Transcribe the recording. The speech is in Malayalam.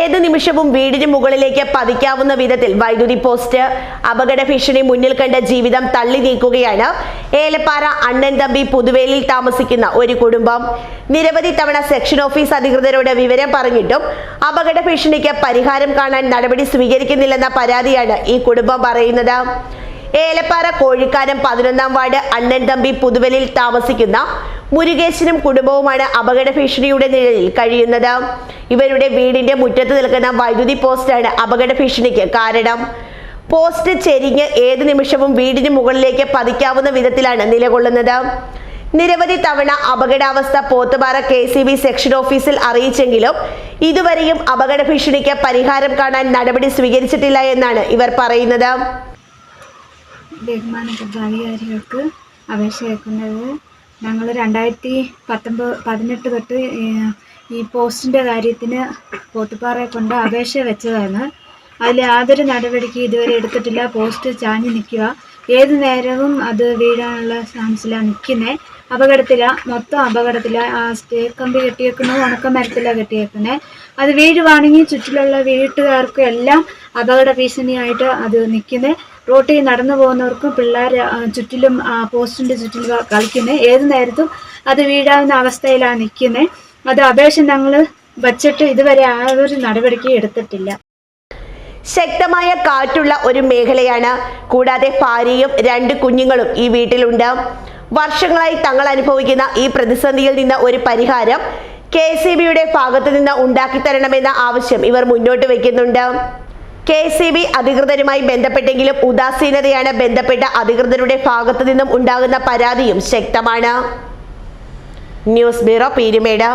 ഏത് നിമിഷവും വീടിന് മുകളിലേക്ക് പതിക്കാവുന്ന വിധത്തിൽ വൈദ്യുതി പോസ്റ്റ്. അപകട ഭീഷണി മുന്നിൽ കണ്ട ജീവിതം തള്ളി നീക്കുകയാണ് ഏലപ്പാറ അണ്ണൻ തമ്പി പുതുവേലിൽ താമസിക്കുന്ന ഒരു കുടുംബം. നിരവധി തവണ സെക്ഷൻ ഓഫീസ് അധികൃതരോട് വിവരം പറഞ്ഞിട്ടും അപകട ഭീഷണിക്ക് പരിഹാരം കാണാൻ നടപടി സ്വീകരിക്കുന്നില്ലെന്ന പരാതിയാണ് ഈ കുടുംബം പറയുന്നത്. ഏലപ്പാറ കോഴിക്കാനം 11-ാം വാർഡ് അണ്ണൻ തമ്പി പുതുവേലിൽ താമസിക്കുന്ന മുരുകേശനും കുടുംബവുമാണ് അപകട ഭീഷണിയുടെ നിഴലിൽ കഴിയുന്നത്. ഇവരുടെ വീടിന്റെ മുറ്റത്ത് നിൽക്കുന്ന വൈദ്യുതി പോസ്റ്റാണ് അപകട ഭീഷണിക്ക് കാരണം. പോസ്റ്റ് ചെരിഞ്ഞ് ഏത് നിമിഷവും വീടിന് മുകളിലേക്ക് പതിക്കാവുന്ന വിധത്തിലാണ് നിലകൊള്ളുന്നത്. നിരവധി തവണ അപകടാവസ്ഥ പോത്തുപാറ KCB സെക്ഷൻ ഓഫീസിൽ അറിയിച്ചെങ്കിലും ഇതുവരെയും അപകട ഭീഷണിക്ക് പരിഹാരം കാണാൻ നടപടി സ്വീകരിച്ചിട്ടില്ല എന്നാണ് ഇവർ പറയുന്നത്. ബഹുമാനപ്പെട്ട അധികാരികൾക്ക് അപേക്ഷ വെക്കുന്നത്, ഞങ്ങൾ 2018 തൊട്ട് ഈ പോസ്റ്റിൻ്റെ കാര്യത്തിന് പോത്തുപാറയെ കൊണ്ട് അപേക്ഷ വെച്ചതാണ്. അതിൽ യാതൊരു നടപടിക്ക് ഇതുവരെ എടുത്തിട്ടില്ല. പോസ്റ്റ് ചാഞ്ഞ് നിൽക്കുക, ഏത് നേരവും അത് വീഴാനുള്ള ചാൻസിലാണ് നിൽക്കുന്നത്. മൊത്തം അപകടത്തിലാണ്. ആ സ്റ്റേ കമ്പി കെട്ടിയേക്കുന്നത് ഉണക്കമരത്തിലാണ് കെട്ടിയേക്കുന്നത്. അത് വീഴുവാണെങ്കിൽ ചുറ്റിലുള്ള വീട്ടുകാർക്കും എല്ലാം അപകട ഭീഷണിയായിട്ട് അത് നിൽക്കുന്നത്. റോട്ടിൽ നടന്നു പോകുന്നവർക്കും പിള്ളേർ ചുറ്റിലും പോസ്റ്റിൻ്റെ ചുറ്റിലും കളിക്കുന്നത്. ഏത് നേരത്തും അത് വീഴാവുന്ന അവസ്ഥയിലാണ് നിൽക്കുന്നത്. അത് അപേക്ഷ ഞങ്ങൾ വച്ചിട്ട് ഇതുവരെ ആ ഒരു നടപടിക്ക് എടുത്തിട്ടില്ല. ശക്തമായ കാറ്റുള്ള ഒരു മേഖലയാണ്. കൂടാതെ ഭാര്യയും 2 കുഞ്ഞുങ്ങളും ഈ വീട്ടിലുണ്ട്. വർഷങ്ങളായി തങ്ങൾ അനുഭവിക്കുന്ന ഈ പ്രതിസന്ധിയിൽ നിന്ന് ഒരു പരിഹാരം KCBയുടെ ഭാഗത്തു നിന്ന് ഉണ്ടാക്കിത്തരണമെന്ന ആവശ്യം ഇവർ മുന്നോട്ട് വയ്ക്കുന്നുണ്ട്. KCB അധികൃതരുമായി ബന്ധപ്പെട്ടെങ്കിലും ഉദാസീനതയാണ് ബന്ധപ്പെട്ട അധികൃതരുടെ ഭാഗത്തു നിന്നും ഉണ്ടാകുന്ന പരാതിയും ശക്തമാണ്. News bureau, Peermade.